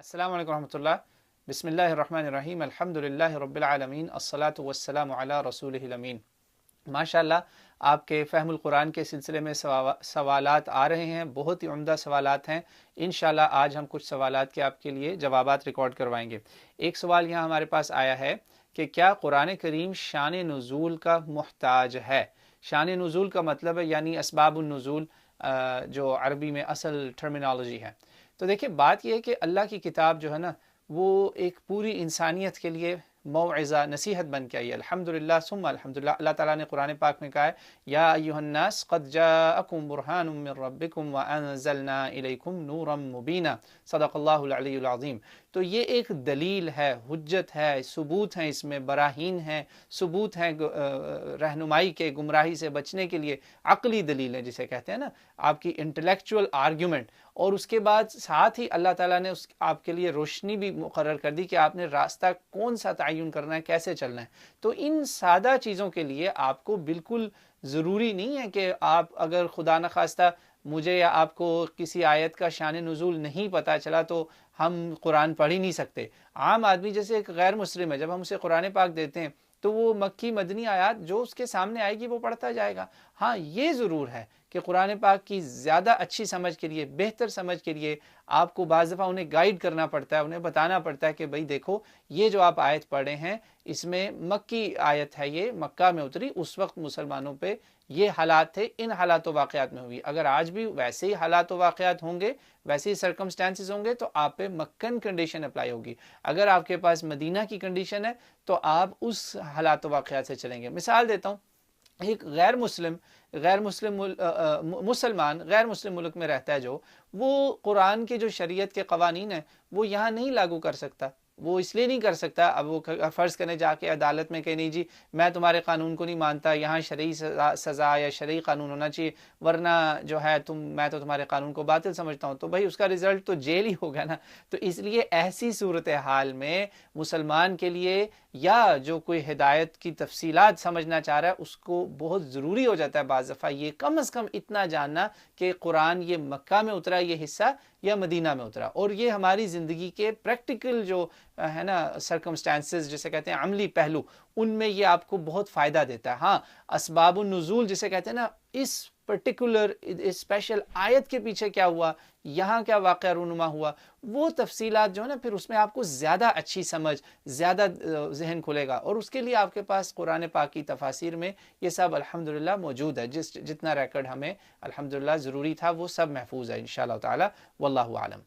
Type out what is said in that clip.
अस्सलामु अलैकुम रहमतुल्लाह। बिस्मिल्लाहिर्रहमानिर्रहीम। अल्हम्दुलिल्लाहि रब्बिल आलमीन। अस्सलातु वस्सलामु अला रसूलिहिल अमीन। माशाअल्लाह, आपके फ़हमुल कुरान के सिलसिले में सवालात आ रहे हैं, बहुत ही उम्दा सवालात हैं। इंशाअल्लाह आज हम कुछ सवालात के आपके लिए जवाबात रिकॉर्ड करवाएंगे। एक सवाल यहाँ हमारे पास आया है कि क्या कुरान करीम शान नुज़ूल का मुहताज है। शान नुज़ूल का मतलब है यानी असबाबुन नुज़ूल, जो अरबी में असल टर्मिनोलॉजी है। तो देखिए, बात यह है कि अल्लाह की किताब जो है ना, वो एक पूरी इंसानियत के लिए मौइज़ा नसीहत बन के आई है। अल्हम्दुलिल्लाह सुम्मा अल्हम्दुलिल्लाह। अल्लाह ताला ने कुरान पाक में कहा है, या अय्युहन्नास क़द जाअकुम बुरहानुम मिन रब्बिकुम व अनज़लना इलैकुम नूरम मुबीना। सदक़ल्लाहुल अलीयुल अज़ीम। तो ये एक दलील है, हुज्जत है, सबूत हैं, इसमें बराहीन हैं, सबूत हैं रहनुमाई के, गुमराही से बचने के लिए अक़ली दलील है जिसे कहते हैं ना, आपकी इंटेलेक्चुअल आर्ग्यूमेंट। और उसके बाद साथ ही अल्लाह ताला ने उस आपके लिए रोशनी भी मुकर्रर कर दी कि आपने रास्ता कौन सा तयन करना है, कैसे चलना है। तो इन सादा चीज़ों के लिए आपको बिल्कुल ज़रूरी नहीं है कि आप, अगर खुदा न खास्ता मुझे या आपको किसी आयत का शान नुज़ूल नहीं पता चला तो हम कुरान पढ़ ही नहीं सकते। आम आदमी जैसे एक गैर मुस्लिम है, जब हम उसे कुरान पाक देते हैं तो वो मक्की मदनी आयत जो उसके सामने आएगी वो पढ़ता जाएगा। हाँ, ये ज़रूर है कि कुरान पाक की ज़्यादा अच्छी समझ के लिए, बेहतर समझ के लिए आपको बाज़ दफ़ा उन्हें गाइड करना पड़ता है, उन्हें बताना पड़ता है कि भाई देखो, ये जो आप आयत पढ़े हैं इसमें मक्की आयत है, ये मक्का में उतरी, उस वक्त मुसलमानों पे ये हालात थे, इन हालात व वाक़यात में हुई। अगर आज भी वैसे ही हालात व वाक़यात होंगे, वैसे ही सर्कमस्टेंसेस होंगे तो आप पे मक्कन कंडीशन अप्लाई होगी। अगर आपके पास मदीना की कंडीशन है तो आप उस हालात व वाक़यात से चलेंगे। मिसाल देता हूँ, एक मुसलमान गैर मुस्लिम मुल्क में रहता है, जो वो कुरान के जो शरीयत के कवानीन है वो यहाँ नहीं लागू कर सकता। वो इसलिए नहीं कर सकता, अब वो फ़र्ज़ करने जाके अदालत में कहे नहीं जी मैं तुम्हारे कानून को नहीं मानता, यहाँ शरई सज़ा या शरई कानून होना चाहिए, वरना जो है मैं तो तुम्हारे कानून को बातिल समझता हूँ, तो भाई उसका रिज़ल्ट तो जेल ही होगा ना। तो इसलिए ऐसी सूरत हाल में मुसलमान के लिए, या जो कोई हिदायत की तफसीलात समझना चाह रहा है, उसको बहुत ज़रूरी हो जाता है बाज़ दफ़ा ये कम अज़ कम इतना जानना कि कुरान ये मक्का में उतरा ये हिस्सा या मदीना में उतरा। और ये हमारी ज़िंदगी के प्रैक्टिकल जो है ना सर्कमस्टेंसेस जिसे कहते हैं अमली पहलू, उनमें ये आपको बहुत फ़ायदा देता है। हाँ, असबाबुन नुज़ूल जिसे कहते हैं ना, इस पर्टिकुलर इस स्पेशल आयत के पीछे क्या हुआ, यहाँ क्या वाक़या रूनुमा हुआ, वो तफसीलात जो है ना, फिर उसमें आपको ज़्यादा अच्छी समझ, ज़्यादा जहन खुलेगा। और उसके लिए आपके पास कुरान पाक की तफासिर में ये सब अल्हम्दुलिल्लाह मौजूद है। जितना रिकॉर्ड हमें अल्हम्दुलिल्लाह ज़रूरी था वो सब महफूज है इंशाअल्लाह ताला। वल्लाहु आलम।